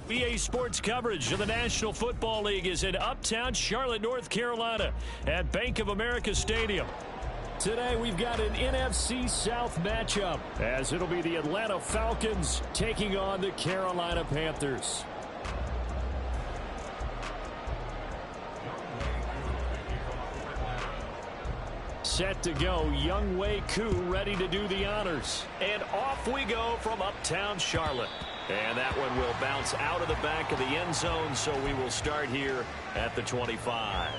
EA Sports coverage of the National Football League is in uptown Charlotte, North Carolina at Bank of America Stadium. Today we've got an NFC South matchup as it'll be the Atlanta Falcons taking on the Carolina Panthers. Set to go, Younghoe Koo ready to do the honors. And off we go from uptown Charlotte. And that one will bounce out of the back of the end zone, so we will start here at the 25.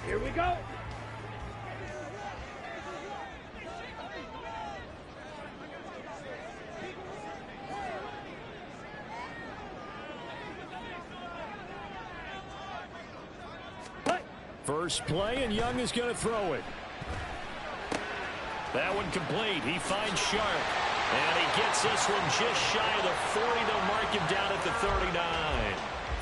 Here we go. First play, and Young is going to throw it. That one complete. He finds Sharp. And he gets this one just shy of the 40. They'll mark him down at the 39.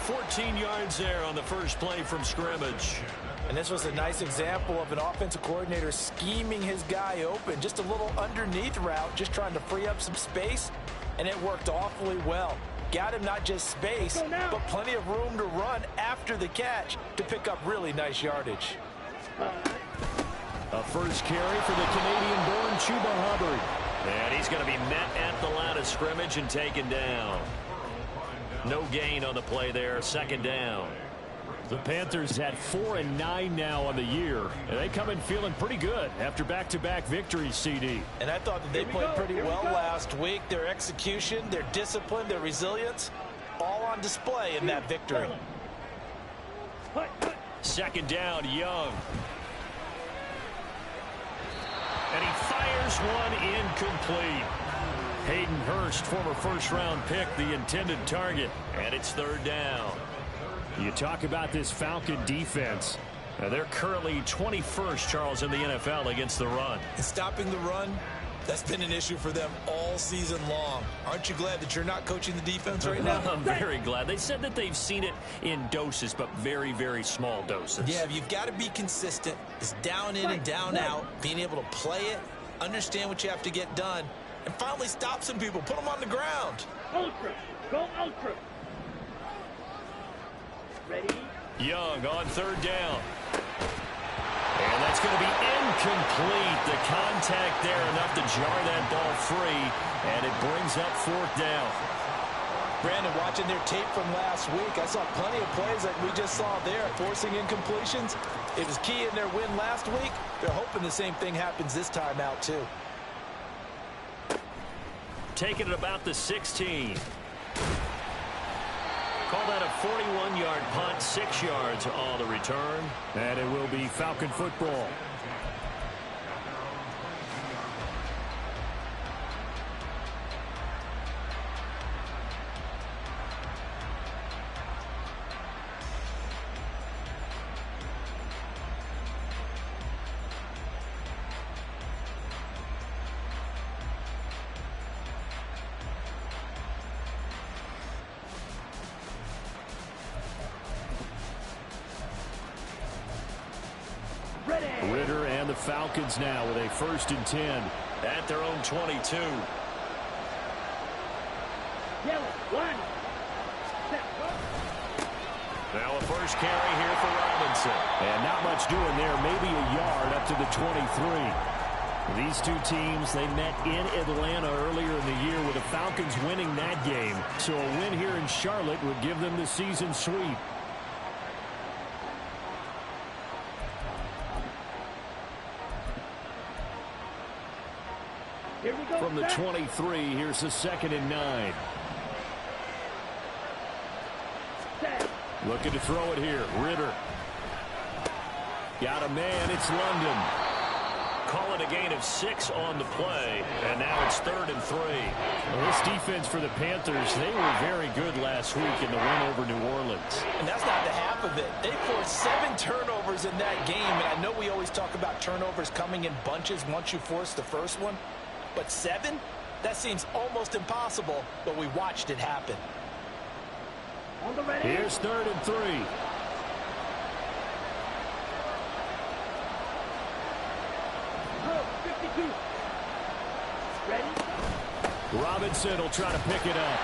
14 yards there on the first play from scrimmage. And this was a nice example of an offensive coordinator scheming his guy open. Just a little underneath route, just trying to free up some space. And it worked awfully well. Got him not just space, but plenty of room to run after the catch to pick up really nice yardage. A first carry for the Canadian-born Chuba Hubbard. And he's going to be met at the line of scrimmage and taken down. No gain on the play there, second down. The Panthers at 4-9 now on the year, and they come in feeling pretty good after back-to-back victories, CD. And I thought that they played pretty well last week. Their execution, their discipline, their resilience, all on display in that victory. Second down, Young. And he fires one incomplete. Hayden Hurst, former first-round pick, the intended target, and it's third down. You talk about this Falcon defense. They're currently 21st, Charles, in the NFL against the run. And stopping the run, that's been an issue for them all season long. Aren't you glad that you're not coaching the defense right now? I'm very glad. They said that they've seen it in doses, but very, very small doses. Yeah, you've got to be consistent. It's down in and down out, being able to play it, understand what you have to get done, and finally stop some people, put them on the ground. Ultra, go ultra. Ready? Young on third down. And that's going to be incomplete. The contact there enough to jar that ball free, and it brings up fourth down. Brandon, watching their tape from last week, I saw plenty of plays like we just saw there, forcing incompletions. It was key in their win last week. They're hoping the same thing happens this time out, too. Taking it about the 16. Call that a 41-yard punt, 6 yards on the return. And it will be Falcon football. Ritter and the Falcons now with a 1st and 10 at their own 22. Now a first carry here for Robinson. And not much doing there, maybe a yard up to the 23. These two teams, they met in Atlanta earlier in the year with the Falcons winning that game. So a win here in Charlotte would give them the season sweep. From the 23, here's the 2nd and 9. Looking to throw it here. Ritter. Got a man. It's London. Call it a gain of 6 on the play. And now it's 3rd and 3. Well, this defense for the Panthers, they were very good last week in the win over New Orleans. And that's not the half of it. They forced 7 turnovers in that game. And I know we always talk about turnovers coming in bunches once you force the first one. But 7? That seems almost impossible, but we watched it happen. On the ready. Here's 3rd and 3. Go, 52. Ready. Robinson will try to pick it up.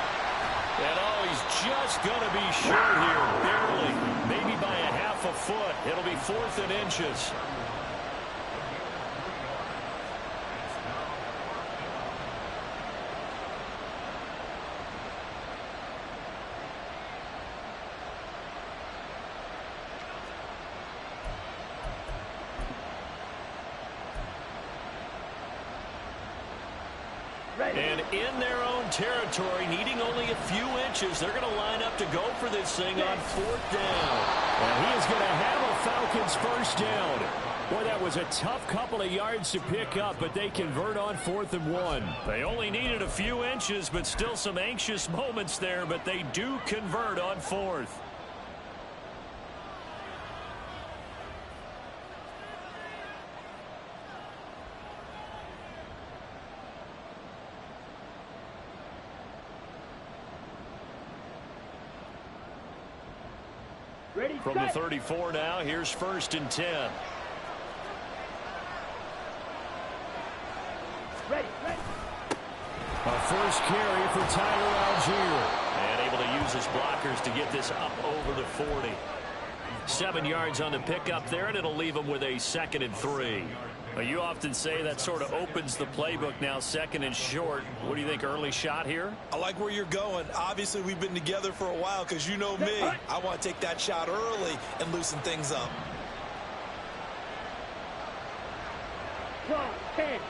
And oh, he's just going to be short here, barely. Maybe by a half a foot. It'll be 4th and inches. And in their own territory, needing only a few inches, they're going to line up to go for this thing on 4th down. And he is going to have a Falcons first down. Boy, that was a tough couple of yards to pick up, but they convert on 4th and 1. They only needed a few inches, but still some anxious moments there, but they do convert on 4th. Ready, From the 34 now, here's 1st and 10. Ready, ready. A first carry for Tyler Algier. And able to use his blockers to get this up over the 40. 7 yards on the pickup there, and it'll leave him with a 2nd and 3. Well, you often say that sort of opens the playbook now, 2nd and short. What do you think, early shot here? I like where you're going. Obviously, we've been together for a while because you know me. I want to take that shot early and loosen things up. 12, 10.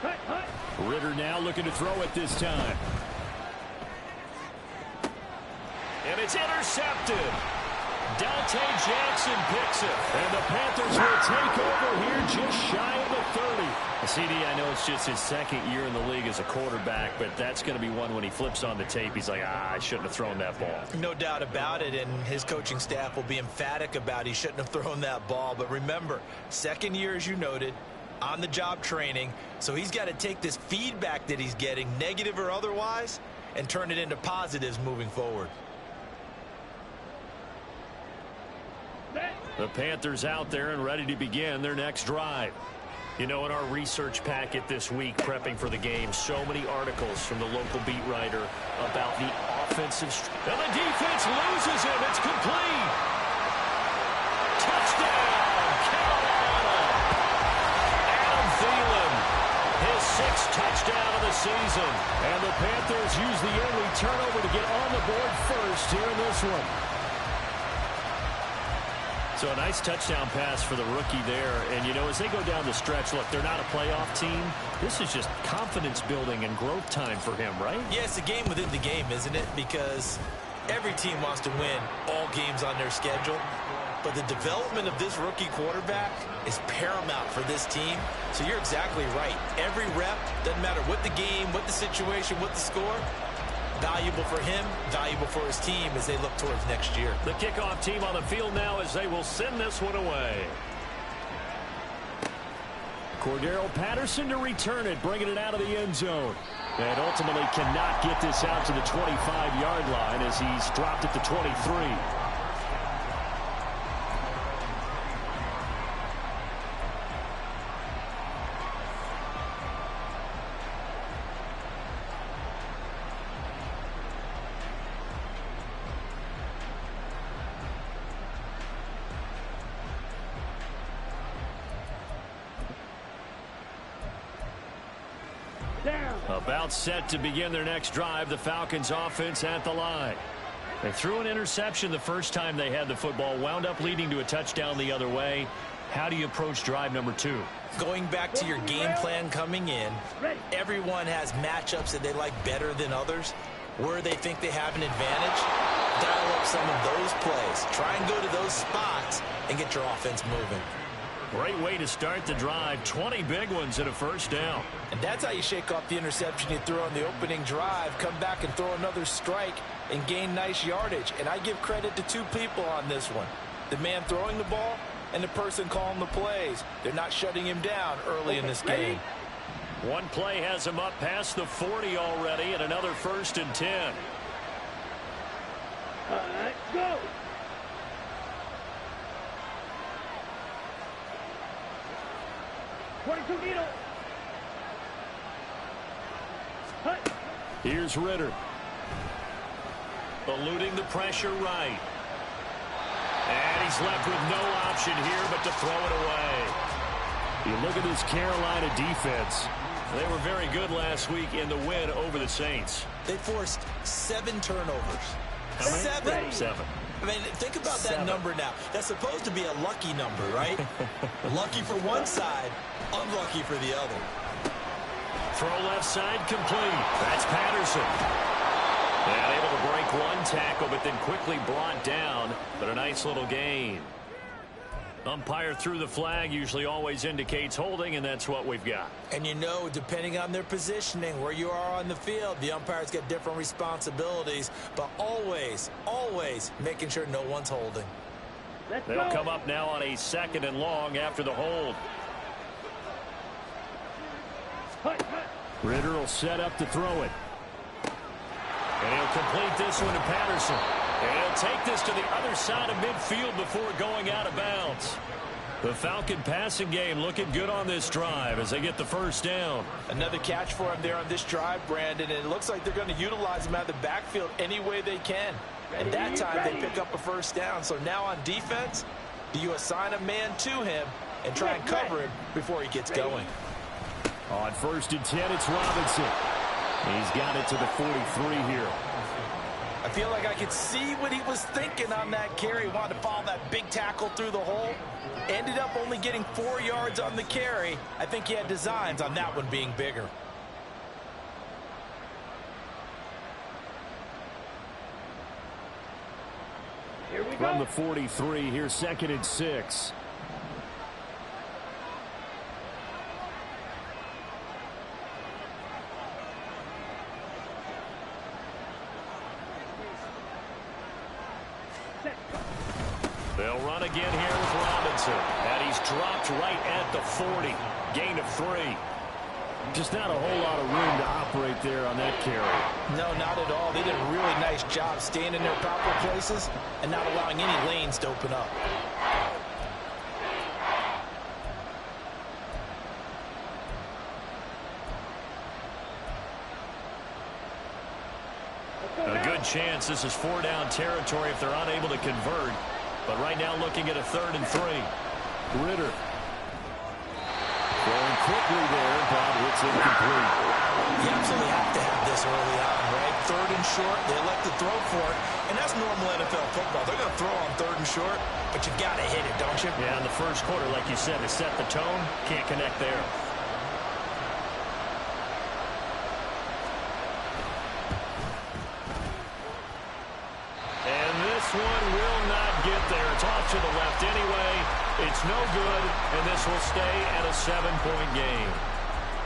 Hut, hut. Ritter now looking to throw it this time. And it's intercepted. Dante Jackson picks it. And the Panthers will take over here just shy of the 30. CD, I know it's just his 2nd year in the league as a quarterback, but that's going to be one when he flips on the tape. He's like, I shouldn't have thrown that ball. No doubt about it, and his coaching staff will be emphatic about he shouldn't have thrown that ball. But remember, 2nd year, as you noted, on-the-job training, so he's got to take this feedback that he's getting, negative or otherwise, and turn it into positives moving forward. The Panthers out there and ready to begin their next drive. You know, in our research packet this week, prepping for the game, so many articles from the local beat writer about the offensive. And the defense loses him. It's complete. Touchdown, Carolina. Adam Thielen, his 6th touchdown of the season. And the Panthers use the early turnover to get on the board first here in this one. So a nice touchdown pass for the rookie there. And, you know, as they go down the stretch, look, they're not a playoff team. This is just confidence building and growth time for him, right? Yeah, it's a game within the game, isn't it? Because every team wants to win all games on their schedule. But the development of this rookie quarterback is paramount for this team. So you're exactly right. Every rep, doesn't matter what the game, what the situation, what the score, valuable for him, valuable for his team as they look towards next year. The kickoff team on the field now as they will send this one away. Cordero Patterson to return it, bringing it out of the end zone. And ultimately cannot get this out to the 25-yard line as he's dropped at the 23. About set to begin their next drive, the Falcons offense at the line. They threw an interception the first time they had the football, wound up leading to a touchdown the other way. How do you approach drive number 2? Going back to your game plan coming in, everyone has matchups that they like better than others. Where they think they have an advantage, dial up some of those plays. Try and go to those spots and get your offense moving. Great way to start the drive. 20 big ones and a first down. And that's how you shake off the interception you threw on the opening drive, come back and throw another strike and gain nice yardage. And I give credit to 2 people on this one. The man throwing the ball and the person calling the plays. They're not shutting him down early in this game. One play has him up past the 40 already, and another 1st and 10. Go! Needle. Here's Ritter. Eluding the pressure right. And he's left with no option here but to throw it away. You look at this Carolina defense. They were very good last week in the win over the Saints. They forced 7 turnovers. How many? 7. 7. I mean, think about that number now. That's supposed to be a lucky number, right? Lucky for one side, unlucky for the other. Throw left side complete. That's Patterson. And able to break one tackle, but then quickly brought down. But a nice little gain. Umpire threw the flag, usually always indicates holding, and that's what we've got. And you know, depending on their positioning, where you are on the field, the umpires get different responsibilities, but always, always making sure no one's holding. They'll come up now on a 2nd and long after the hold. Ritter will set up to throw it. And he'll complete this one to Patterson. And he'll take this to the other side of midfield before going out of bounds. The Falcon passing game looking good on this drive as they get the 1st down. Another catch for him there on this drive, Brandon, and it looks like they're going to utilize him out of the backfield any way they can. And that time they pick up a 1st down. So now on defense, do you assign a man to him and try and cover him before he gets going? On 1st and 10, it's Robinson. He's got it to the 43 here. I feel like I could see what he was thinking on that carry. Wanted to follow that big tackle through the hole. Ended up only getting 4 yards on the carry. I think he had designs on that one being bigger. Here we go. From the 43, here's 2nd and 6. They'll run again here with Robinson. And he's dropped right at the 40. Gain of 3. Just not a whole lot of room to operate there on that carry. No, not at all. They did a really nice job staying in their proper places and not allowing any lanes to open up. A good chance this is 4-down territory if they're unable to convert. But right now looking at a 3rd and 3. Ritter. Going quickly there, but it's incomplete. You absolutely have to have this early on, right? 3rd and short, they elect to throw for it. And that's normal NFL football. They're going to throw on 3rd and short, but you got to hit it, don't you? Yeah, in the 1st quarter, like you said, to set the tone, can't connect there. One will not get there. It's off to the left anyway. It's no good, and this will stay at a 7-point game.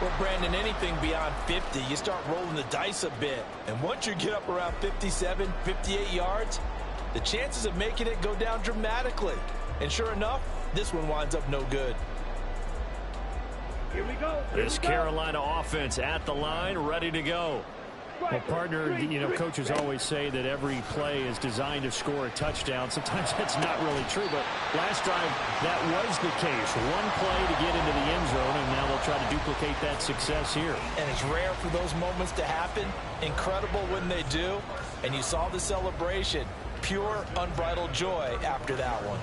Well, Brandon, anything beyond 50, you start rolling the dice a bit. And once you get up around 57, 58 yards, the chances of making it go down dramatically. And sure enough, this one winds up no good. Here we go. This Carolina offense at the line, ready to go. Well, partner, you know, coaches always say that every play is designed to score a touchdown. Sometimes that's not really true, but last drive, that was the case. One play to get into the end zone, and now they'll try to duplicate that success here. And it's rare for those moments to happen. Incredible when they do. And you saw the celebration. Pure, unbridled joy after that one.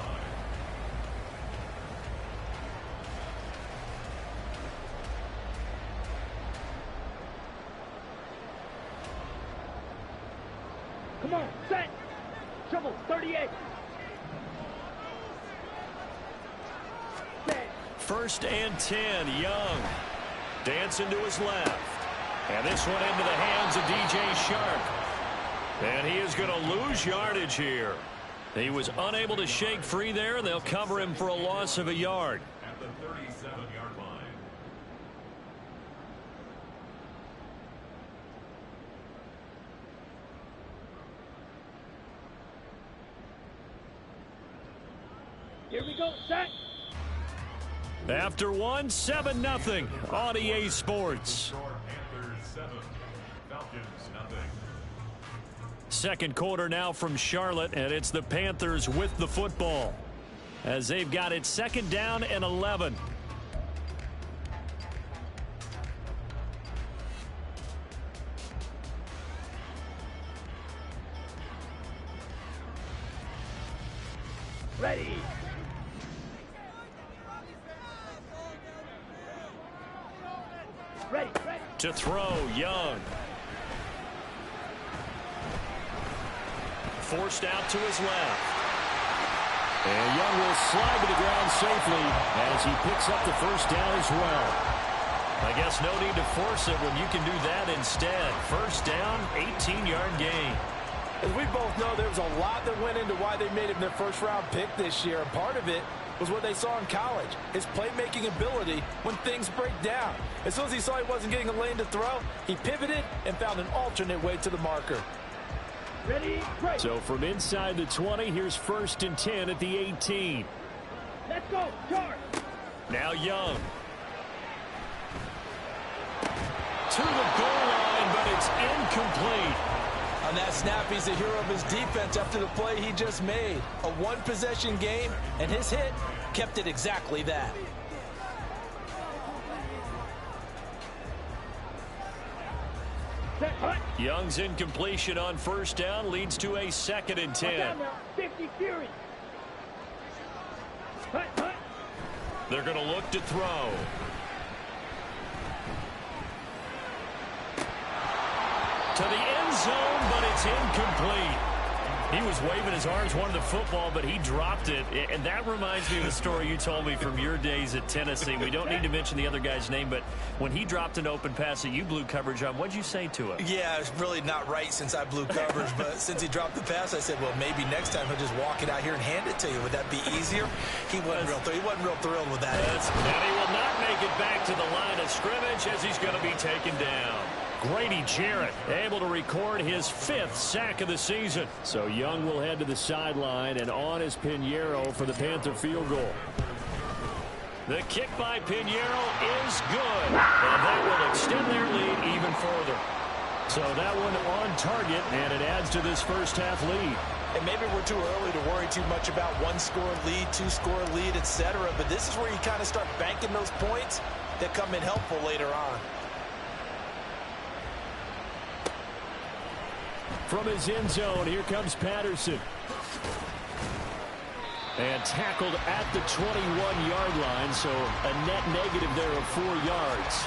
Come on, set. Trouble, 38. Set. 1st and 10, Young. Dancing to his left. And this one into the hands of DJ Shark. And he is going to lose yardage here. He was unable to shake free there, and they'll cover him for a loss of a yard. At the 37-yard line. Here we go, set. After one, 7-0 on EA Sports. Panthers 7, Falcons nothing. Second quarter now from Charlotte, and it's the Panthers with the football as they've got it 2nd down and 11. Ready. Ready. To throw, Young. Forced out to his left. And Young will slide to the ground safely as he picks up the first down as well. I guess no need to force it when you can do that instead. First down, 18-yard gain. As we both know, there was a lot that went into why they made him their first-round pick this year. And part of it was what they saw in college, his playmaking ability when things break down. As soon as he saw he wasn't getting a lane to throw, he pivoted and found an alternate way to the marker. Ready, break. So from inside the 20, here's 1st and 10 at the 18. Let's go, charge. Now Young. To the goal line, but it's incomplete. On that snap, he's the hero of his defense after the play he just made. A one-possession game, and his hit kept it exactly that. Young's incompletion on first down leads to a 2nd and 10. 50 Fury. Hut. They're going to look to throw. To the end zone, but it's incomplete. He was waving his arms, wanted the football, but he dropped it. And that reminds me of the story you told me from your days at Tennessee. We don't need to mention the other guy's name, but when he dropped an open pass that you blew coverage on, what'd you say to him? Yeah, it's really not right since I blew coverage, but since he dropped the pass, I said, well, maybe next time he'll just walk it out here and hand it to you. Would that be easier? He wasn't real thrilled with that. And he will not make it back to the line of scrimmage as he's going to be taken down. Grady Jarrett able to record his 5th sack of the season. So Young will head to the sideline, and on is Pinheiro for the Panther field goal. The kick by Pinheiro is good, and that will extend their lead even further. So that one on target, and it adds to this first half lead. And maybe we're too early to worry too much about one-score lead, two-score lead, etc. But this is where you kind of start banking those points that come in helpful later on. From his end zone, here comes Patterson. And tackled at the 21-yard line, so a net negative there of 4 yards.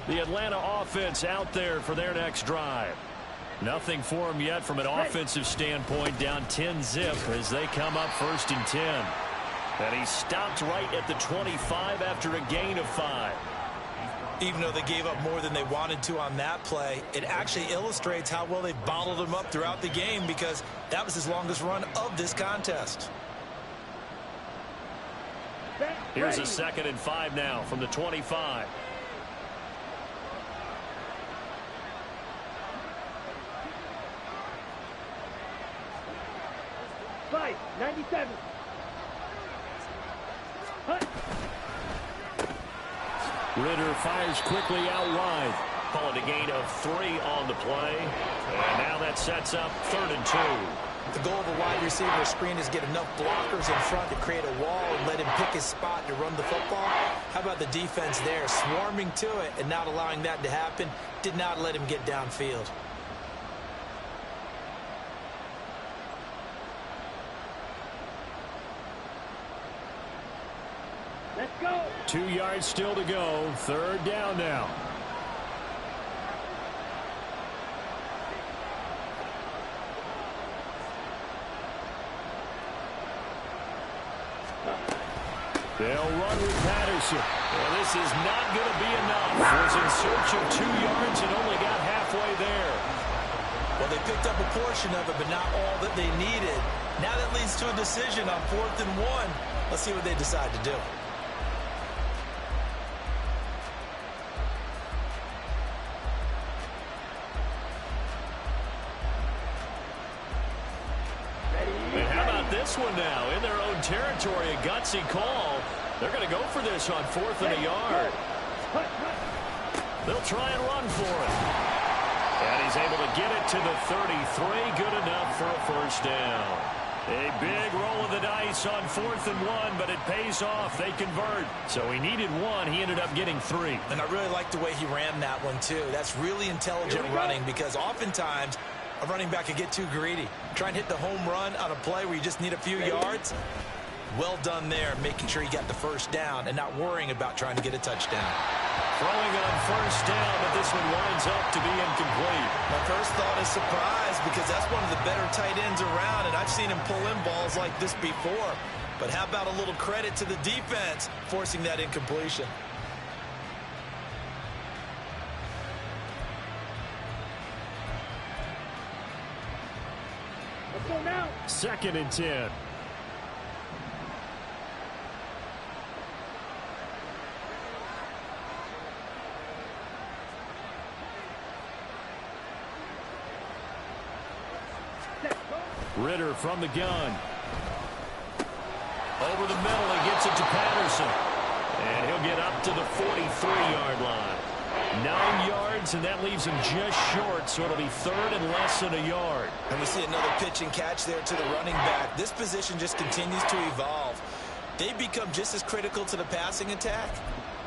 The Atlanta offense out there for their next drive. Nothing for them yet from an offensive standpoint, down 10-zip as they come up 1st and 10. And he stopped right at the 25 after a gain of 5. Even though they gave up more than they wanted to on that play, it actually illustrates how well they bottled him up throughout the game, because that was his longest run of this contest. Here's a 2nd and 5 now from the 25. Five, 97. Ritter fires quickly out wide. Call it a gain of 3 on the play. And now that sets up 3rd and 2. The goal of a wide receiver screen is get enough blockers in front to create a wall and let him pick his spot to run the football. How about the defense there, swarming to it and not allowing that to happen? Did not let him get downfield. Let's go. 2 yards still to go. 3rd down now. They'll run with Patterson. Well, this is not going to be enough. Was in search of 2 yards and only got halfway there. Well, they picked up a portion of it, but not all that they needed. Now that leads to a decision on 4th and 1. Let's see what they decide to do. And how about this one now? In their own territory, a gutsy call. They're going to go for this on 4th and a yard. They'll try and run for it. And he's able to get it to the 33. Good enough for a first down. A big roll of the dice on 4th and 1, but it pays off. They convert. So he needed 1. He ended up getting 3. And I really like the way he ran that one, too. That's really intelligent running because oftentimes a running back can get too greedy. Try and hit the home run on a play where you just need a few yards. Well done there, making sure he got the first down and not worrying about trying to get a touchdown. Throwing on first down, but this one winds up to be incomplete. My first thought is surprise because that's one of the better tight ends around, and I've seen him pull in balls like this before. But how about a little credit to the defense forcing that incompletion? Let's go now. 2nd and 10. Ritter from the gun. Over the middle, he gets it to Patterson. And he'll get up to the 43-yard line. 9 yards, and that leaves him just short, so it'll be 3rd and less than a yard. And we see another pitch and catch there to the running back. This position just continues to evolve. They become just as critical to the passing attack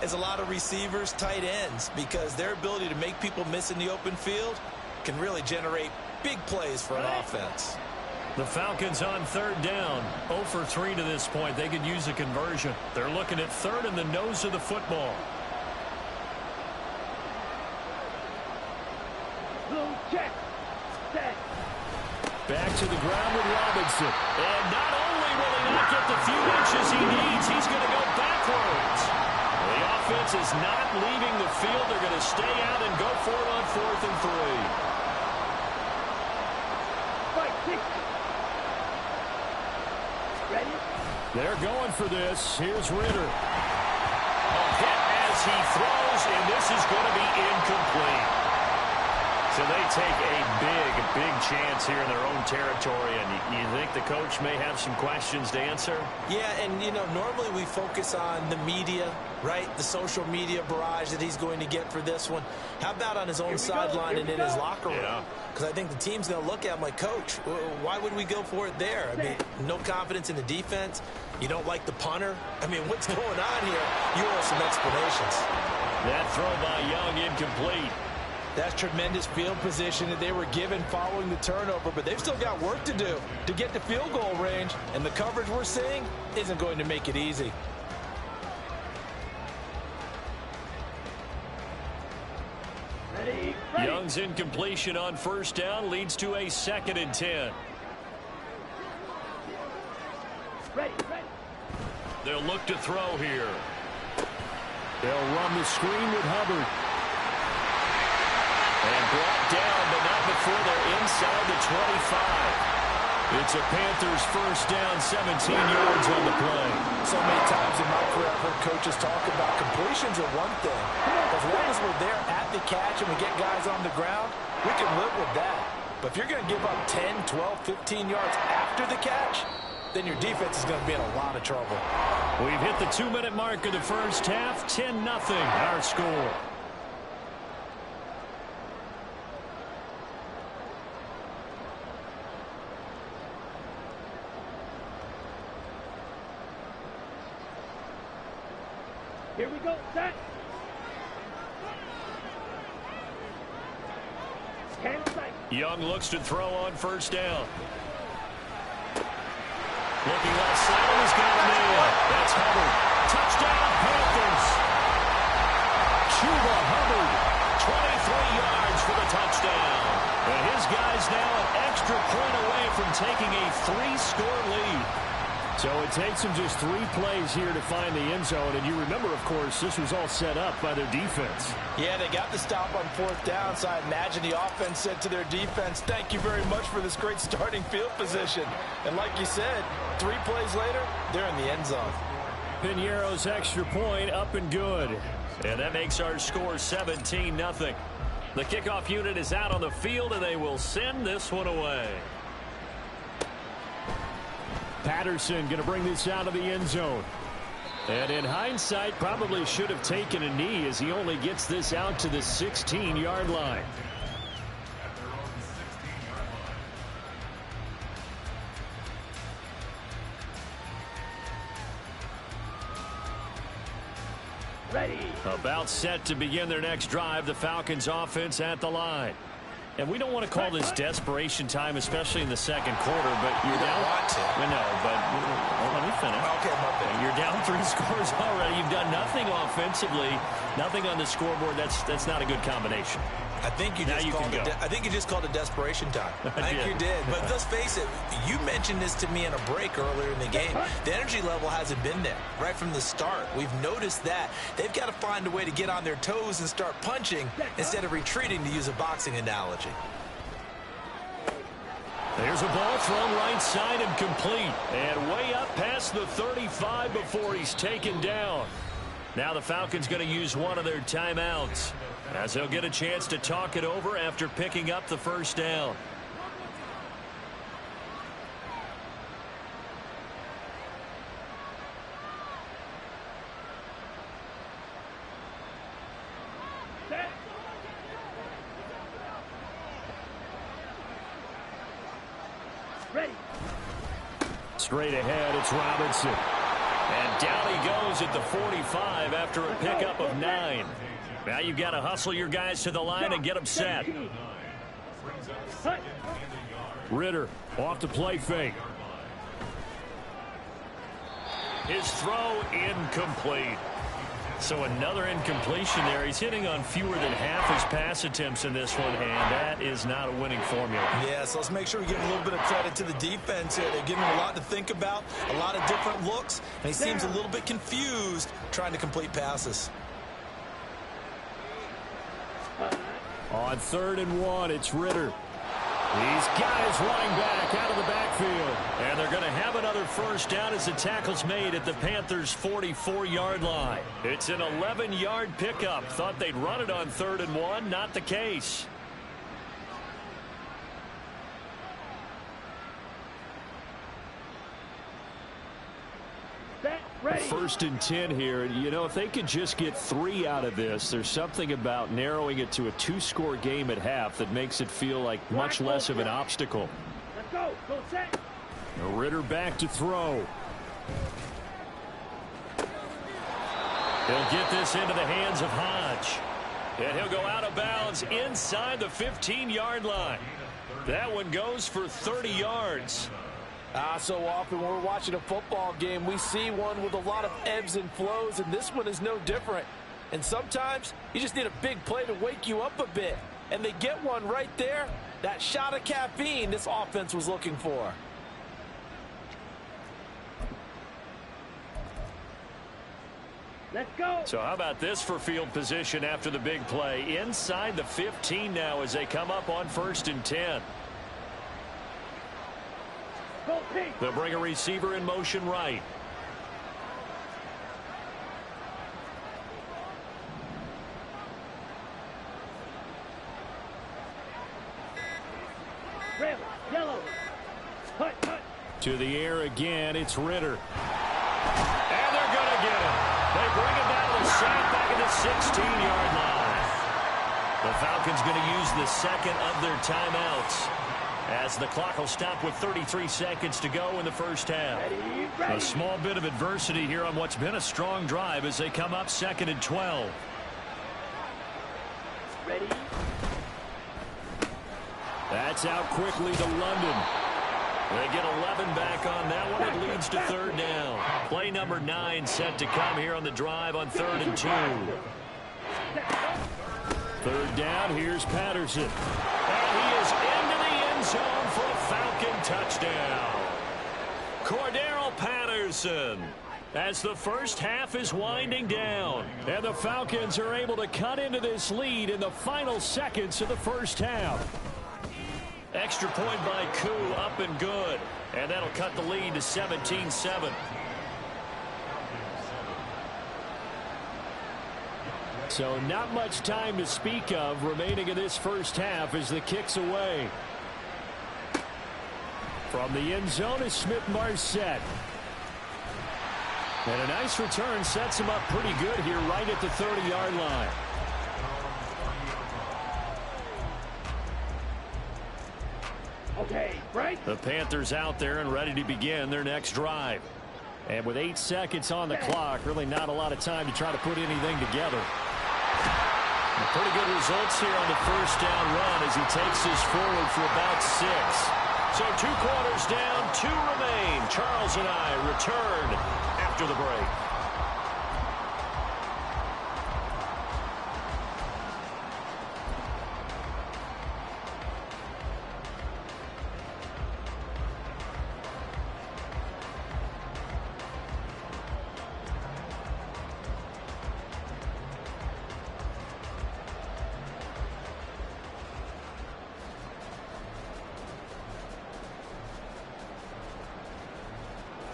as a lot of receivers, tight ends, because their ability to make people miss in the open field can really generate big plays for an offense. The Falcons on 3rd down. 0 for 3 to this point. They could use a conversion. They're looking at 3rd and the nose of the football. Blue check. Set. Back to the ground with Robinson. And not only will he not get the few inches he needs, he's going to go backwards. The offense is not leaving the field. They're going to stay out and go for it on 4th and 3. Fight 60. Ready? They're going for this. Here's Ritter. A hit as he throws, and this is going to be incomplete. So they take a big chance here in their own territory, and you think the coach may have some questions to answer? Yeah, and, you know, normally we focus on the media, right? The social media barrage that he's going to get for this one. How about on his own sideline and in his locker room? Because I think the team's going to look at him like, Coach, why would we go for it there? I mean, no confidence in the defense. You don't like the punter. I mean, what's going on here? You owe some explanations. That throw by Young incomplete. That's tremendous field position that they were given following the turnover, but they've still got work to do to get to field goal range, and the coverage we're seeing isn't going to make it easy. Ready? Young's incompletion on 1st down leads to a 2nd and 10. Ready. They'll look to throw here. They'll run the screen with Hubbard. And brought down, but not before they're inside the 25. It's a Panthers first down, 17 yards on the play. So many times in my career I've heard coaches talk about completions are one thing. As long as we're there at the catch and we get guys on the ground, we can live with that. But if you're going to give up 10, 12, 15 yards after the catch, then your defense is going to be in a lot of trouble. We've hit the 2-minute mark of the first half. 10-0 our score. Here we go. Set. 10 seconds. Young looks to throw on 1st down. Looking left side, he's got a nail. That's Hubbard. Touchdown, Panthers. Chuba Hubbard, 23 yards for the touchdown. And his guy's now an extra point away from taking a 3-score lead. So it takes them just 3 plays here to find the end zone. And you remember, of course, this was all set up by their defense. Yeah, they got the stop on 4th down, so I imagine the offense said to their defense, thank you very much for this great starting field position. And like you said, 3 plays later, they're in the end zone. Piñeiro's extra point up and good. And that makes our score 17-0. The kickoff unit is out on the field, and they will send this one away. Patterson going to bring this out of the end zone. And in hindsight, probably should have taken a knee as he only gets this out to the 16-yard line. Ready. About set to begin their next drive, the Falcons offense at the line. And we don't want to call this desperation time, especially in the second quarter, but you're down. Want to. No, but let me finish. Okay, my bad. You're down 3 scores already. You've done nothing offensively, nothing on the scoreboard. That's not a good combination. I think you just called it desperation time. I think you did. But let's face it, you mentioned this to me in a break earlier in the game. The energy level hasn't been there right from the start. We've noticed that. They've got to find a way to get on their toes and start punching instead of retreating, to use a boxing analogy. There's a ball thrown right side and complete. And way up past the 35 before he's taken down. Now the Falcons going to use one of their timeouts, as they'll get a chance to talk it over after picking up the first down. Ready. Straight ahead, it's Robinson. And down he goes at the 45 after a pickup of 9. Now you've got to hustle your guys to the line and get them set. Ritter off the play fake. His throw incomplete. So another incompletion there. He's hitting on fewer than half his pass attempts in this one, and that is not a winning formula. Yeah, so let's make sure we give a little bit of credit to the defense here. They're giving him a lot to think about, a lot of different looks, and he seems a little bit confused trying to complete passes. On 3rd and 1, it's Ritter. He's got his running back out of the backfield. And they're going to have another first down as the tackle's made at the Panthers' 44-yard line. It's an 11-yard pickup. Thought they'd run it on 3rd and 1. Not the case. Ready. 1st and 10 here. You know, if they could just get 3 out of this, there's something about narrowing it to a 2-score game at half that makes it feel like much less of an obstacle. Let's go. Go set. Ritter back to throw. He'll get this into the hands of Hodge. And he'll go out of bounds inside the 15-yard line. That one goes for 30 yards. So often when we're watching a football game, we see one with a lot of ebbs and flows, and this one is no different. And sometimes you just need a big play to wake you up a bit. And they get one right there. That shot of caffeine this offense was looking for. Let's go. So how about this for field position after the big play? Inside the 15 now as they come up on 1st and 10. Go pink. They'll bring a receiver in motion right. Red. Yellow. Hut, hut. To the air again, it's Ritter. And they're going to get him. They bring him down to sack back at the 16-yard line. The Falcons going to use the second of their timeouts, as the clock will stop with 33 seconds to go in the first half. Ready. A small bit of adversity here on what's been a strong drive as they come up 2nd and 12. Ready. That's out quickly to London. They get 11 back on that one. It leads to 3rd down. Play number 9 set to come here on the drive on 3rd and 2. 3rd down, here's Patterson. And he is into the end zone for a Falcon touchdown. Cordero Patterson Patterson. As the first half is winding down. And the Falcons are able to cut into this lead in the final seconds of the first half. Extra point by Koo, up and good. And that'll cut the lead to 17-7. So not much time to speak of remaining in this first half as the kick's away. From the end zone is Smith-Marsette. And a nice return sets him up pretty good here right at the 30-yard line. Okay, break. The Panthers out there and ready to begin their next drive. And with 8 seconds on the clock, really not a lot of time to try to put anything together. And pretty good results here on the first down run as he takes this forward for about 6. So 2 quarters down, 2 remain. Charles and I return after the break.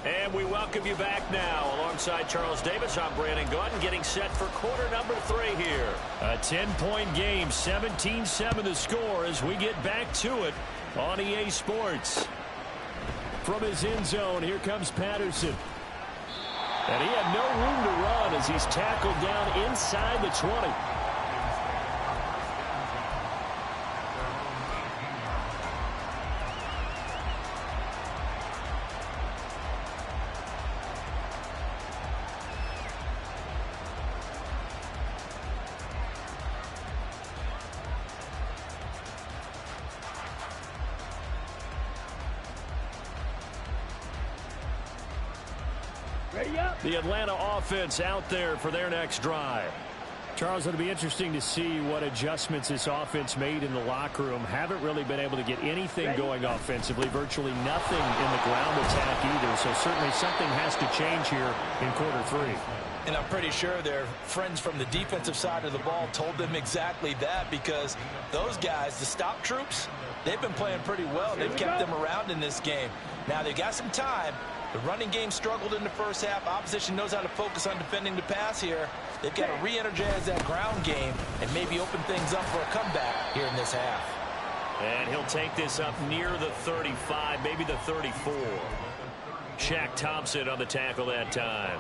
And we welcome you back now. Alongside Charles Davis, I'm Brandon Gaudin, getting set for quarter number 3 here. A 10-point game, 17-7 the score as we get back to it on EA Sports. From his end zone, here comes Patterson. And he had no room to run as he's tackled down inside the 20. Ready up. The Atlanta offense out there for their next drive. Charles, it'll be interesting to see what adjustments this offense made in the locker room. Haven't really been able to get anything going offensively. Virtually nothing in the ground attack either. So certainly something has to change here in quarter 3. And I'm pretty sure their friends from the defensive side of the ball told them exactly that, because those guys, the stop troops, they've been playing pretty well. They've kept them around in this game. Now they've got some time. The running game struggled in the first half. Opposition knows how to focus on defending the pass here. They've got to re-energize that ground game and maybe open things up for a comeback here in this half. And he'll take this up near the 35, maybe the 34. Shaq Thompson on the tackle that time.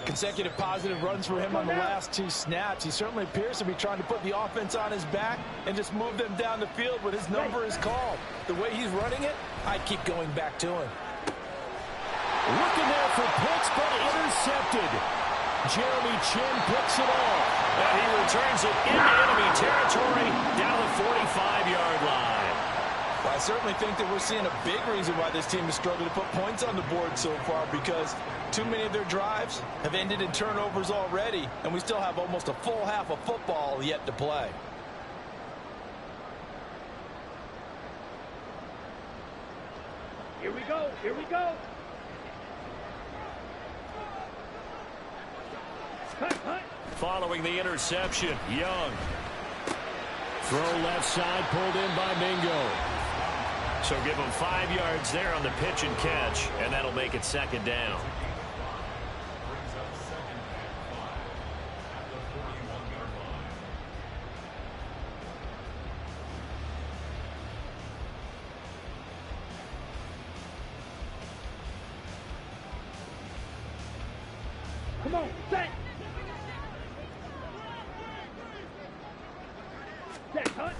Consecutive positive runs for him on the last 2 snaps. He certainly appears to be trying to put the offense on his back and just move them down the field when his number is called. The way he's running it, I'd keep going back to him. Looking there for Pitts, but intercepted. Jeremy Chinn picks it off. And he returns it into enemy territory down the 45-yard line. Well, I certainly think that we're seeing a big reason why this team has struggled to put points on the board so far, because too many of their drives have ended in turnovers already, and we still have almost a full half of football yet to play. Here we go. Here we go. Following the interception, Young. Throw left side, pulled in by Mingo. So give him 5 yards there on the pitch and catch, and that'll make it 2nd down. Come on, set. Set, hunt.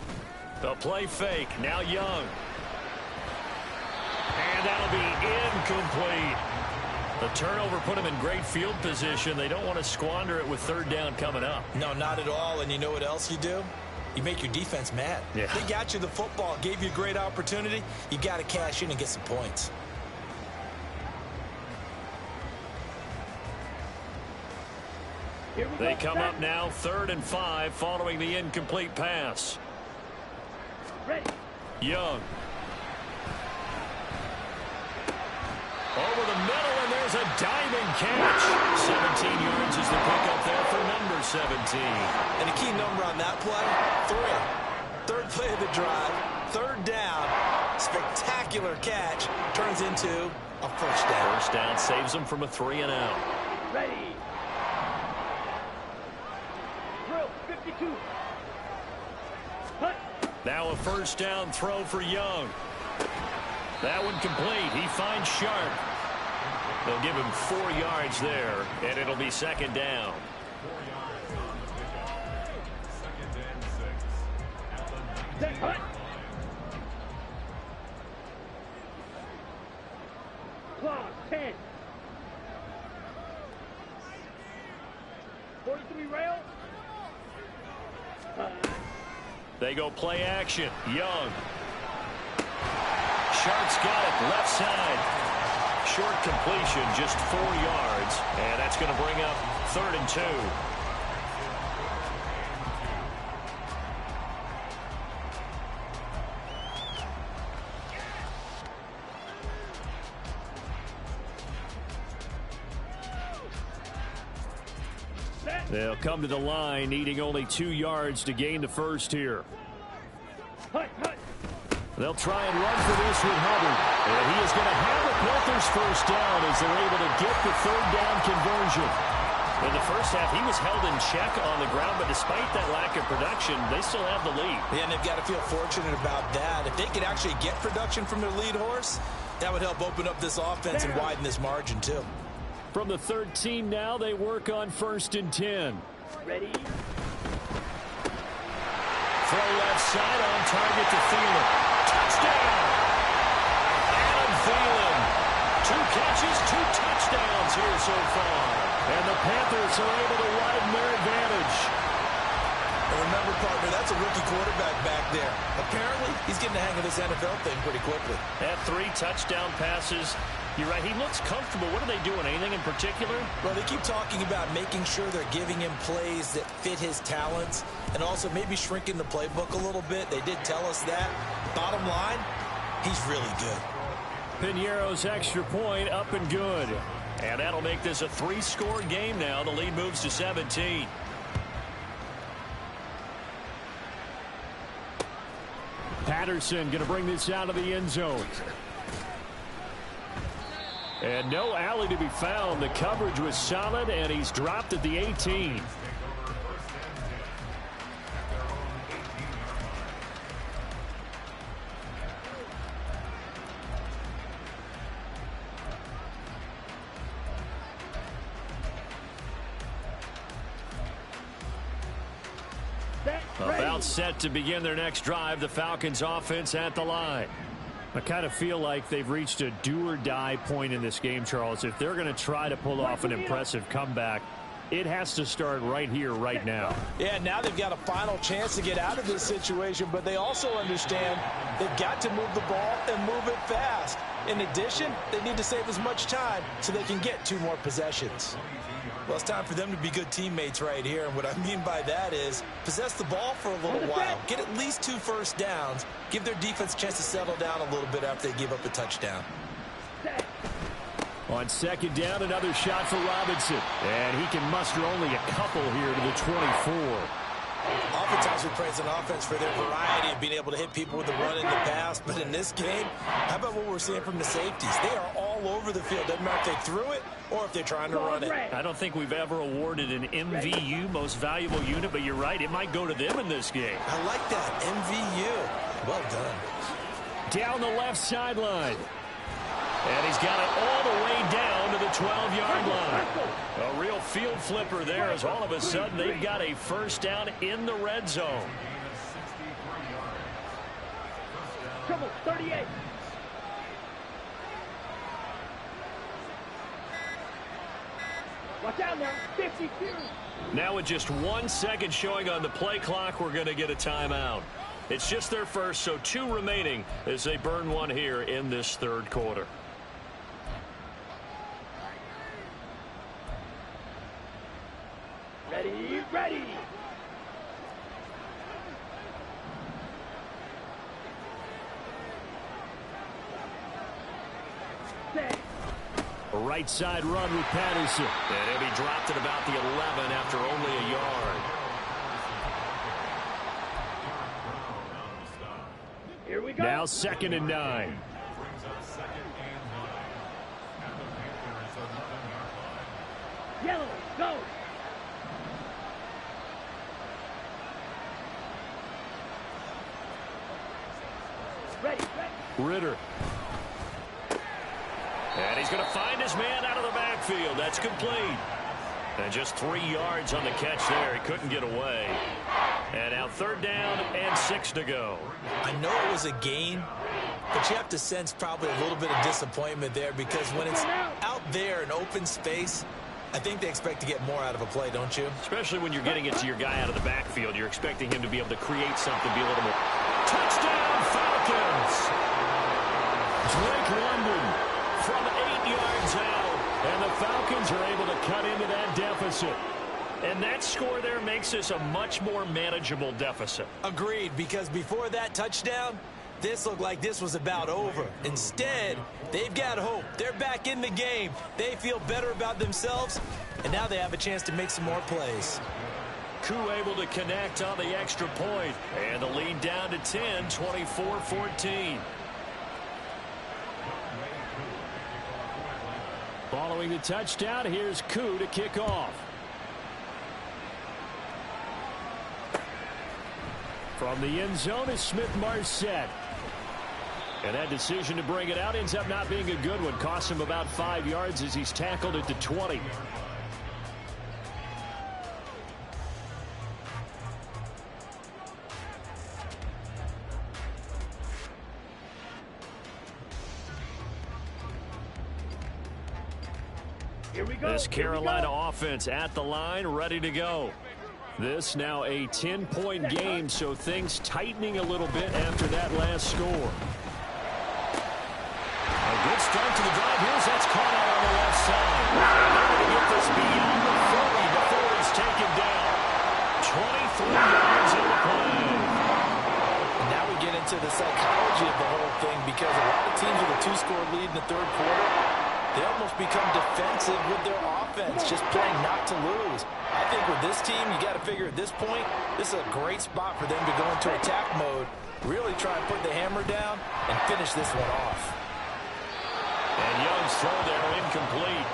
The play fake, now Young. And that'll be incomplete. The turnover put him in great field position. They don't want to squander it with 3rd down coming up. No, not at all. And you know what else you do? You make your defense mad. Yeah. They got you the football, gave you a great opportunity. You got to cash in and get some points. They come up now 3rd and 5 following the incomplete pass. Ready. Young. Over the middle, and there's a Diving catch. 17 yards is the pickup there for number 17. And a key number on that play, 3. Third play of the drive, third down, spectacular catch, turns into a first down. First down saves them from a 3 and out. Ready. Drill, 52. Hut. Now a first down throw for Young. That one complete. He finds Sharp. They'll give him 4 yards there, and it'll be second down. 4 yards on the pickup. Second and 6. Hut. Clock, 10. 43 rail. They go play action. Young. Sharp's got it left side. Short completion, just 4 yards. And that's going to bring up 3rd and 2. They'll come to the line, needing only 2 yards to gain the first here. Hut, hut. They'll try and run for this with Hubbard. And he is going to have the Panthers first down as they're able to get the 3rd down conversion. In the first half, he was held in check on the ground, but despite that lack of production, they still have the lead. Yeah, and they've got to feel fortunate about that. If they could actually get production from their lead horse, that would help open up this offense and widen this margin, too. From the 13 now, they work on 1st and 10. Ready. Throw left side on target to Thielen. Touchdown! Adam Thielen. 2 catches, 2 touchdowns here so far. And the Panthers are able to widen their advantage. And remember, partner, that's a rookie quarterback back there. Apparently, he's getting the hang of this NFL thing pretty quickly. Had 3 touchdown passes. You're right, he looks comfortable. What are they doing? Anything in particular? Well, they keep talking about making sure they're giving him plays that fit his talents and also maybe shrinking the playbook a little bit. They did tell us that. Bottom line, he's really good. Piñeiro's extra point up and good. And that'll make this a 3-score game now. The lead moves to 17. Patterson going to bring this out of the end zone. And no alley to be found. The coverage was solid, and he's dropped at the 18. About set to begin their next drive. The Falcons offense at the line. I kind of feel like they've reached a do-or-die point in this game, Charles. If they're going to try to pull off an impressive comeback, it has to start right here, right now. Yeah, now they've got a final chance to get out of this situation, but they also understand they've got to move the ball and move it fast. In addition, they need to save as much time so they can get 2 more possessions. Well, it's time for them to be good teammates right here. And what I mean by that is possess the ball for a little while. Get at least 2 first downs. Give their defense a chance to settle down a little bit after they give up a touchdown. On 2nd down, another shot for Robinson. And he can muster only a couple here to the 24. Oftentimes we praise an offense for their variety of being able to hit people with the run and the pass. But in this game, how about what we're seeing from the safeties? They are all over the field. Doesn't matter if they threw it or if they're trying to run it. I don't think we've ever awarded an MVU, most valuable unit, but you're right. It might go to them in this game. I like that. MVU. Well done. Down the left sideline. And he's got it all the way down to the 12-yard line. A real field flipper there as all of a sudden they've got a first down in the red zone. Trouble, 38. Watch out now, 52. Now with just 1 second showing on the play clock, we're going to get a timeout. It's just their first, so 2 remaining as they burn 1 here in this 3rd quarter. Ready, ready. Set. Right side run with Patterson. And he'll be dropped at about the 11 after only a yard. Here we go. Now 2nd and 9. Yellow, go. Ready, ready. Ritter. And he's going to find his man out of the backfield. That's complete. And just 3 yards on the catch there. He couldn't get away. And now 3rd down and 6 to go. I know it was a gain, but you have to sense probably a little bit of disappointment there, because when it's out there in open space, I think they expect to get more out of a play, don't you? Especially when you're getting it to your guy out of the backfield. You're expecting him to be able to create something, be a little more. Touchdown, Falcons! Drake London from 8 yards out, and the Falcons are able to cut into that deficit. And that score there makes this a much more manageable deficit. Agreed, because before that touchdown, this looked like this was about over. Instead, they've got hope. They're back in the game. They feel better about themselves, and now they have a chance to make some more plays. Koo able to connect on the extra point, and the lead down to 10, 24-14. Following the touchdown, here's Koo to kick off. From the end zone is Smith-Marset. And that decision to bring it out ends up not being a good one. Costs him about 5 yards as he's tackled at the 20. Here we go. This Carolina offense at the line, ready to go. This now a 10-point game, so things tightening a little bit after that last score. A good start to the drive. Here's that's caught out on the left side. Trying to get this beyond the 30 before he's taken down. 23 yards in the play. And now we get into the psychology of the whole thing, because a lot of teams with a 2-score lead in the 3rd quarter, they almost become defensive with their offense, just playing not to lose. I think with this team, you got to figure at this point, this is a great spot for them to go into attack mode, really try and put the hammer down and finish this one off. And Young's throw there incomplete.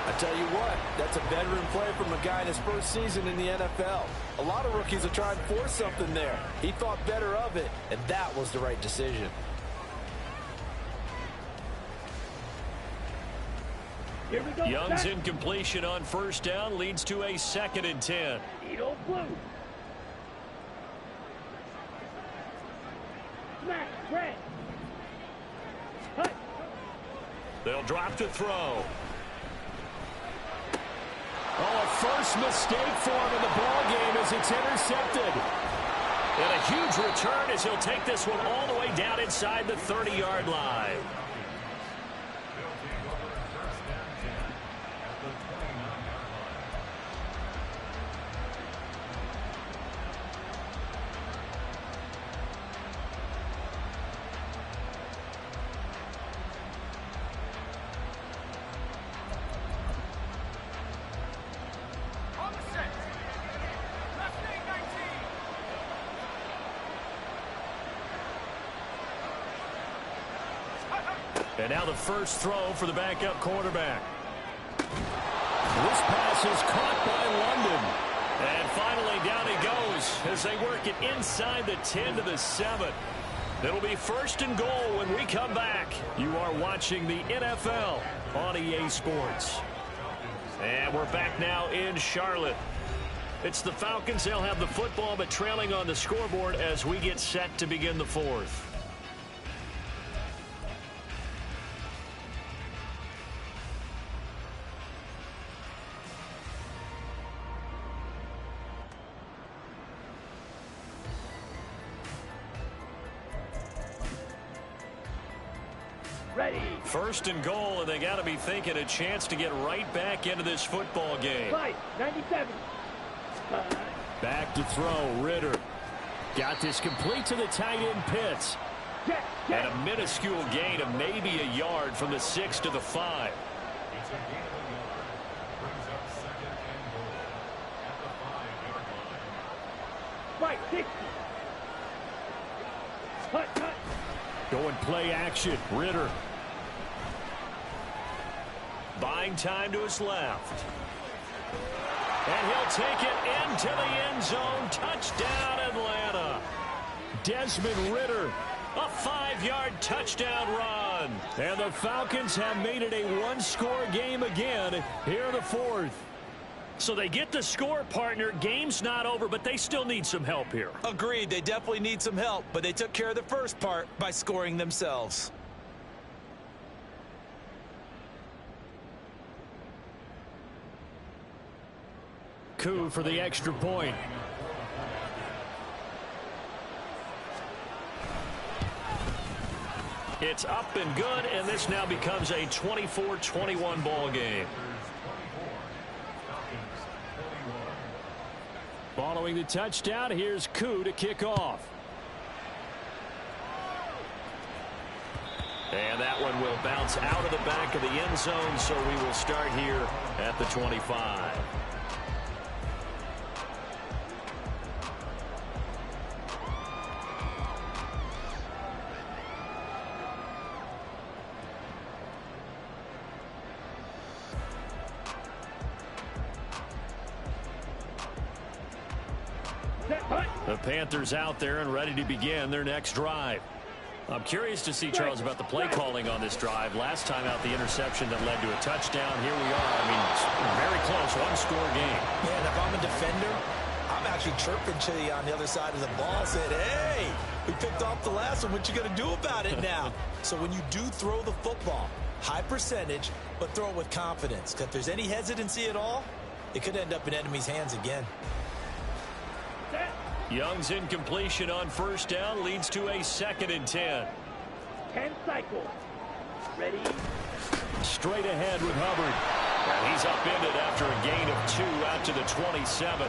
I tell you what, that's a bedroom play from a guy in his first season in the NFL. A lot of rookies are trying to force something there. He thought better of it, and that was the right decision. Here we go. Young's incompletion on 1st down leads to a 2nd and 10. Edo blue. Smack, red. Cut. They'll drop to throw. Oh, a first mistake for him in the ball game as it's intercepted. And a huge return as he'll take this one all the way down inside the 30-yard line. And now the first throw for the backup quarterback. This pass is caught by London. And finally down he goes as they work it inside the 10 to the 7. It'll be 1st and goal when we come back. You are watching the NFL on EA Sports. And we're back now in Charlotte. It's the Falcons. They'll have the football, but trailing on the scoreboard as we get set to begin the 4th. Ready. 1st and goal, and they got to be thinking a chance to get right back into this football game. Fight. 97. Back to throw, Ritter. Got this complete to the tight end, Pitts. Get. And a minuscule gain of maybe a yard from the 6 to the 5. It's a gain of a yard. Brings up 2nd and goal at the 5-yard line. Right, 60. Cut. Going play action. Ritter. Buying time to his left. And he'll take it into the end zone. Touchdown, Atlanta. Desmond Ritter, a 5-yard touchdown run. And the Falcons have made it a one-score game again here in the fourth. So they get the score, partner. Game's not over, but they still need some help here. Agreed. They definitely need some help, but they took care of the first part by scoring themselves. Coup for the extra point. It's up and good, and this now becomes a 24-21 ball game. Following the touchdown, here's Coup to kick off. And that one will bounce out of the back of the end zone, so we will start here at the 25. The Panthers out there and ready to begin their next drive. I'm curious to see, Charles, about the play calling on this drive. Last time out, the interception that led to a touchdown. Here we are. I mean, it's very close, one-score game. Man, if I'm a defender, I'm actually chirping to you on the other side of the ball, saying, hey, we picked off the last one. What you going to do about it now? So when you do throw the football, high percentage, but throw it with confidence. Because if there's any hesitancy at all, it could end up in enemy's hands again. Young's incompletion on first down leads to a 2nd and 10. 10 cycles. Ready? Straight ahead with Hubbard. And he's upended after a gain of 2 out to the 27.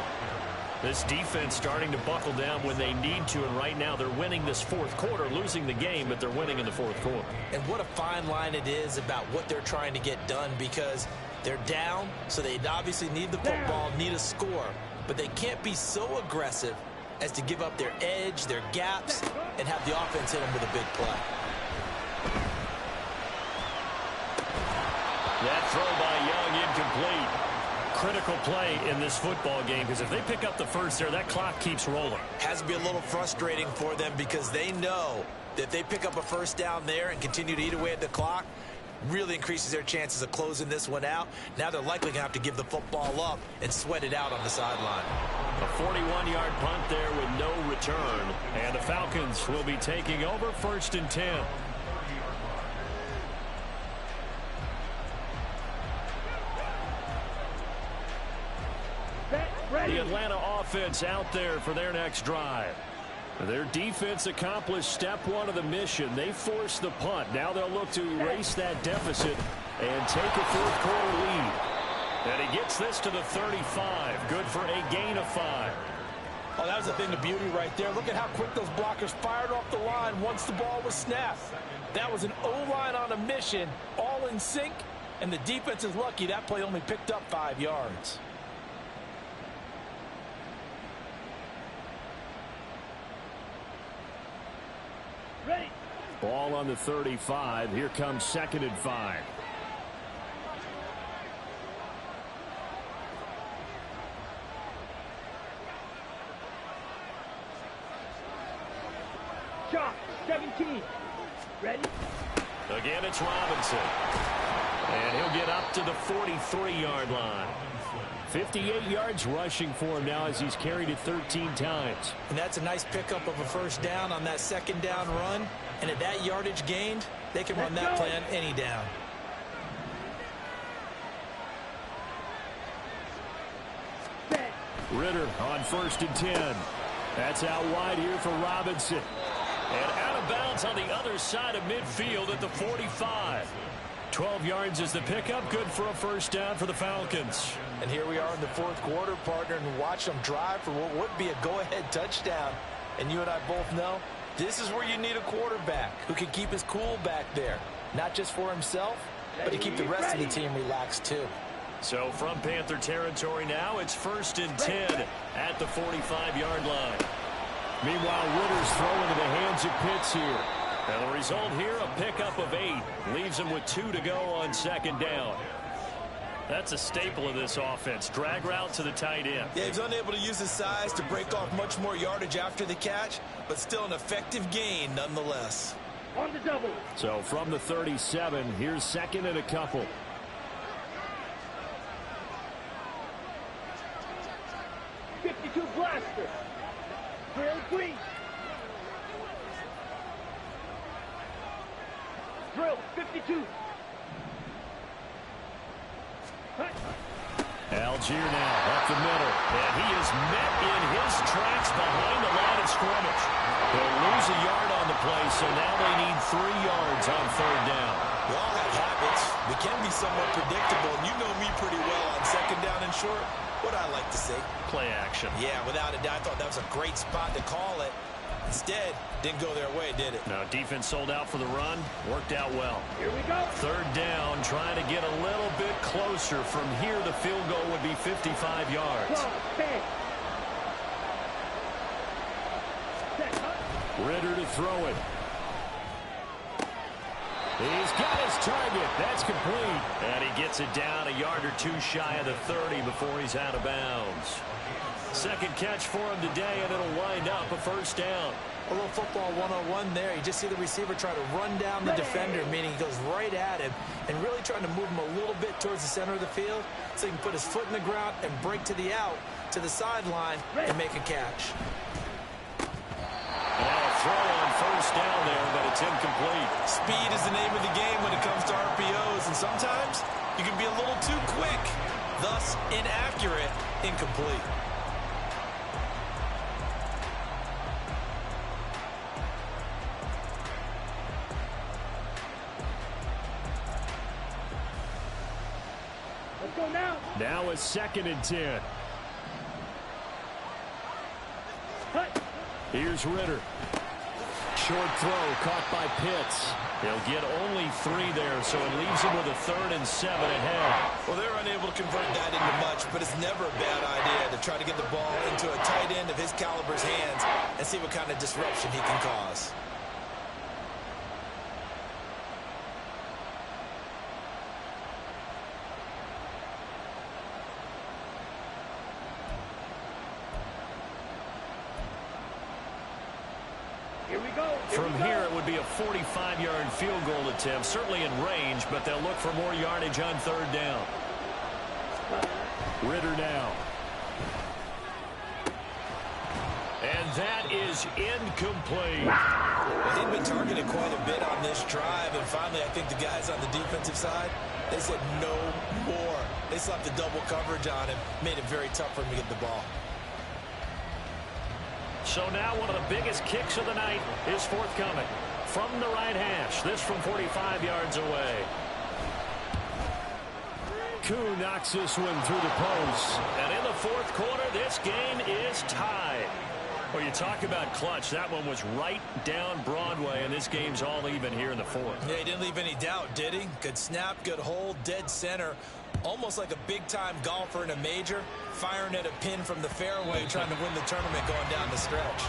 This defense starting to buckle down when they need to, and right now they're winning this fourth quarter, losing the game, but they're winning in the fourth quarter. And what a fine line it is about what they're trying to get done, because they're down, so they obviously need the football, need a score, but they can't be so aggressive as to give up their edge, their gaps, and have the offense hit them with a big play. That throw by Young incomplete. Critical play in this football game, because if they pick up the first there, that clock keeps rolling. Has to be a little frustrating for them, because they know that if they pick up a first down there and continue to eat away at the clock, really increases their chances of closing this one out. Now they're likely going to have to give the football up and sweat it out on the sideline. A 41-yard punt there with no return. And the Falcons will be taking over 1st and 10. The Atlanta offense out there for their next drive. Their defense accomplished step 1 of the mission. They forced the punt. Now they'll look to erase that deficit and take a fourth quarter lead. And he gets this to the 35. Good for a gain of 5. Oh, that was a thing of beauty right there. Look at how quick those blockers fired off the line once the ball was snapped. That was an O-line on a mission, all in sync, and the defense is lucky that play only picked up 5 yards. Ready? Ball on the 35. Here comes 2nd and 5. Shot. 17. Ready? Again, it's Robinson. And he'll get up to the 43-yard line. 58 yards rushing for him now as he's carried it 13 times. And that's a nice pickup of a first down on that 2nd down run. And at that yardage gained, they can run that play on any down. Ritter on 1st and 10. That's out wide here for Robinson. And out of bounds on the other side of midfield at the 45. 12 yards is the pickup. Good for a first down for the Falcons. And here we are in the fourth quarter, partner, and watch them drive for what would be a go-ahead touchdown. And you and I both know this is where you need a quarterback who can keep his cool back there, not just for himself, but to keep the rest of the team relaxed too. So from Panther territory now, it's 1st and 10 at the 45-yard line. Meanwhile, Ritter's throw into the hands of Pitts here. And the result here, a pickup of 8. Leaves him with 2 to go on 2nd down. That's a staple of this offense. Drag route to the tight end. Yeah, he's unable to use his size to break off much more yardage after the catch, but still an effective gain nonetheless. On the double. So from the 37, here's 2nd and a couple. Blaster. Drill green. Drill 52. Algier now up the middle. And he is met in his tracks behind the line of scrimmage. They'll lose a yard on the play, so now they need 3 yards on 3rd down. We all have habits. We can be somewhat predictable, and you know me pretty well on 2nd down and short. What I like to say? Play action. Yeah, without a doubt. I thought that was a great spot to call it. Instead, didn't go their way, did it? No, defense sold out for the run. Worked out well. Here we go. 3rd down, trying to get a little bit closer. From here, the field goal would be 55 yards. Ritter to throw it. He's got his target. That's complete. And he gets it down a yard or 2 shy of the 30 before he's out of bounds. 2nd catch for him today, and it'll wind up a 1st down. A little football 101 there. You just see the receiver try to run down the defender, meaning he goes right at him and really trying to move him a little bit towards the center of the field so he can put his foot in the ground and break to the out, to the sideline, and make a catch. And a throw on 1st down there, but it's incomplete. Speed is the name of the game when it comes to RPOs, and sometimes you can be a little too quick, thus inaccurate, incomplete. Let's go now. Now it's 2nd and 10. Here's Ritter. Short throw caught by Pitts. He'll get only 3 there, so it leaves him with a 3rd and 7 ahead. Well, they're unable to convert that into much, but it's never a bad idea to try to get the ball into a tight end of his caliber's hands and see what kind of disruption he can cause. Here we go. From here, it would be a 45-yard field goal attempt, certainly in range, but they'll look for more yardage on 3rd down. Ritter now. And that is incomplete. Well, he'd been targeted quite a bit on this drive, and finally I think the guys on the defensive side, they said no more. They slapped the double coverage on him, made it very tough for him to get the ball. So now one of the biggest kicks of the night is forthcoming. From the right hash, this from 45 yards away. Koo knocks this one through the post. And in the 4th quarter, this game is tied. Well, you talk about clutch. That one was right down Broadway, and this game's all even here in the 4th. Yeah, he didn't leave any doubt, did he? Good snap, good hold, dead center. Almost like a big-time golfer in a major, firing at a pin from the fairway, trying to win the tournament going down the stretch.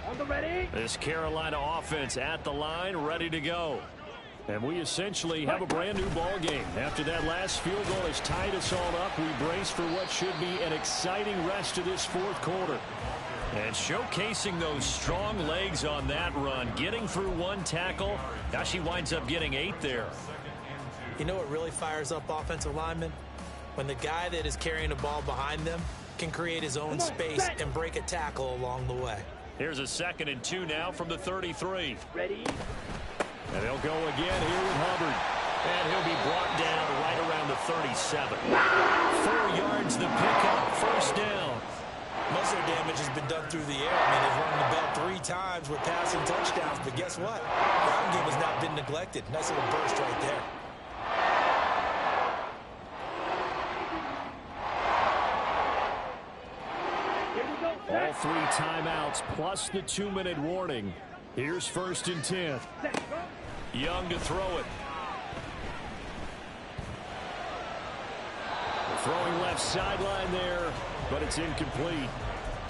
On the ready. This Carolina offense at the line, ready to go. And we essentially have a brand-new ball game. After that last field goal has tied us all up, we brace for what should be an exciting rest of this 4th quarter. And showcasing those strong legs on that run, getting through 1 tackle. Now she winds up getting 8 there. You know what really fires up offensive linemen? When the guy that is carrying the ball behind them can create his own space and break a tackle along the way. Here's a 2nd and 2 now from the 33. Ready. And they'll go again here with Hubbard. And he'll be brought down right around the 37. 4 yards the pickup, 1st down. Most of their damage has been done through the air. I mean, they've rung the bell 3 times with passing touchdowns, but guess what? Ground game has not been neglected. Nice little burst right there. All 3 timeouts plus the 2-minute warning. Here's 1st and 10. Young to throw it. Throwing left sideline there, but it's incomplete.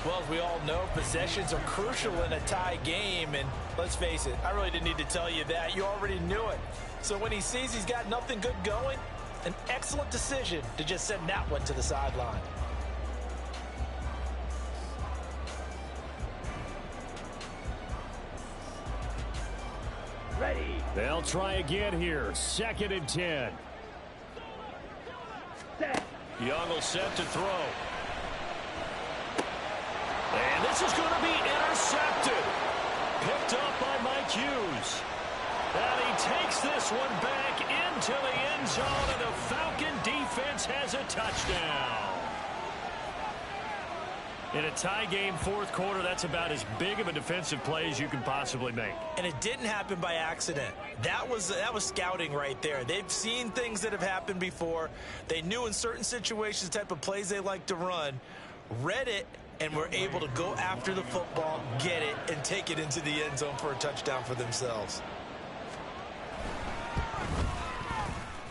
Well, as we all know, possessions are crucial in a tie game, and let's face it, I really didn't need to tell you that. You already knew it. So when he sees he's got nothing good going, an excellent decision to just send that one to the sideline. Ready. They'll try again here. 2nd and 10. Set. Young will set to throw. And this is going to be intercepted. Picked up by Mike Hughes. And he takes this one back into the end zone, and the Falcon defense has a touchdown. In a tie game, 4th quarter, that's about as big of a defensive play as you can possibly make. And it didn't happen by accident. That was scouting right there. They've seen things that have happened before. They knew in certain situations the type of plays they like to run, read it, and were able to go after the football, get it, and take it into the end zone for a touchdown for themselves.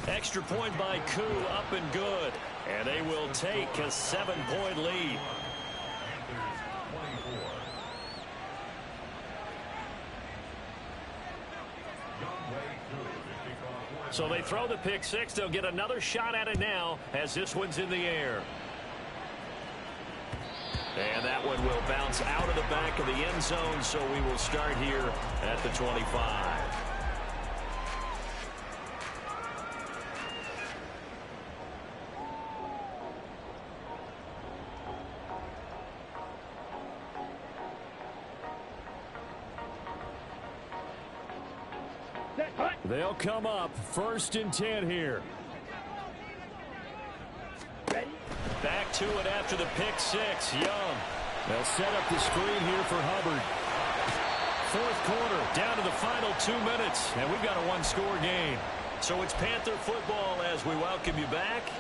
Extra point by Koo, up and good. And they will take a 7-point lead. So they throw the pick 6. They'll get another shot at it now as this one's in the air. And that one will bounce out of the back of the end zone, so we will start here at the 25. They'll come up 1st and 10 here. Ready. Back to it after the pick 6. Young. They'll set up the screen here for Hubbard. 4th quarter, down to the final 2 minutes, and we've got a 1-score game. So it's Panther football as we welcome you back.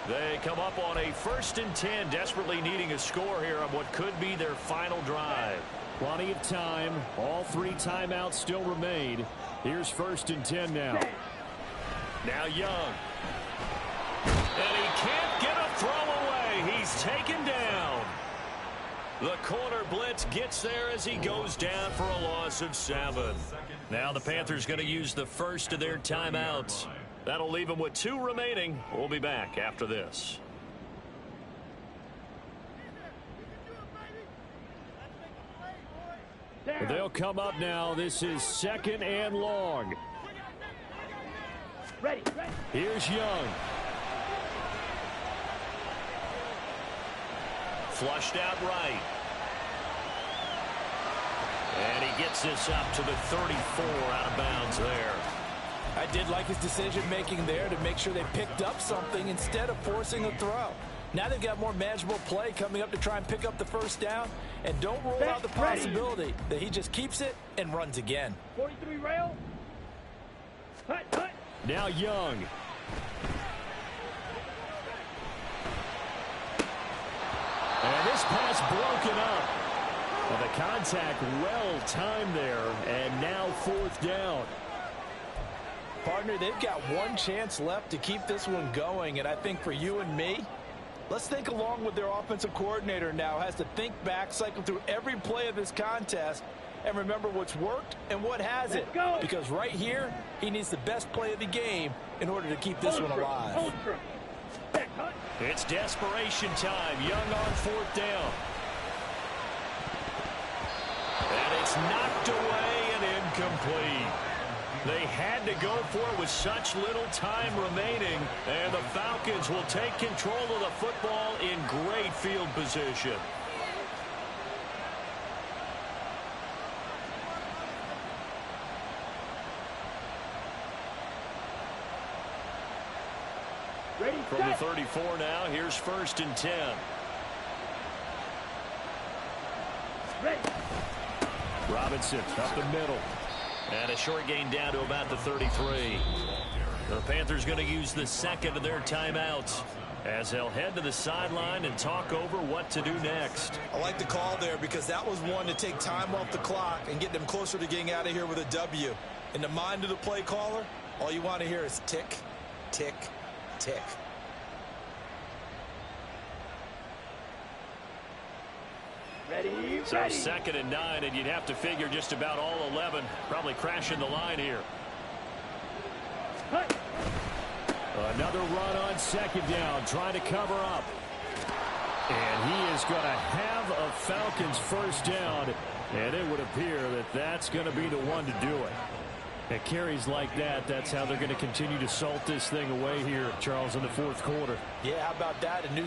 They come up on a 1st and 10, desperately needing a score here on what could be their final drive. Plenty of time. All 3 timeouts still remain. Here's 1st and 10 now. Now Young. And he can't get a throw away. He's taken down. The corner blitz gets there as he goes down for a loss of 7. Now the Panthers going to use the first of their timeouts. That'll leave them with 2 remaining. We'll be back after this. They'll come up now. This is 2nd and long. Ready. Here's Young. Flushed out right. And he gets this up to the 34 out of bounds there. I did like his decision-making there to make sure they picked up something instead of forcing a throw. Now they've got more manageable play coming up to try and pick up the 1st down. And don't rule out the possibility that he just keeps it and runs again. 43 rail. Hut. Now Young. And this pass broken up. Well, the contact well timed there, and now 4th down. Partner, they've got 1 chance left to keep this one going, and I think for you and me, let's think along with their offensive coordinator now. Has to think back, cycle through every play of this contest, and remember what's worked and what hasn't. Because right here, he needs the best play of the game in order to keep this one alive. It's desperation time. Young on 4th down. And it's knocked away and incomplete. They had to go for it with such little time remaining, and the Falcons will take control of the football in great field position. Ready, From the 34 now, here's 1st and 10. Robinson up the middle. And a short gain down to about the 33. The Panthers going to use the second of their timeouts as they'll head to the sideline and talk over what to do next. I like the call there because that was one to take time off the clock and get them closer to getting out of here with a W. In the mind of the play caller, all you want to hear is tick, tick, tick. Ready, So ready. 2nd and 9, and you'd have to figure just about all 11 probably crashing the line here. Hut. Another run on 2nd down, trying to cover up. And he is going to have a Falcons first down, and it would appear that that's going to be the one to do it. At carries like that, that's how they're going to continue to salt this thing away here, Charles, in the 4th quarter. Yeah, how about that? A new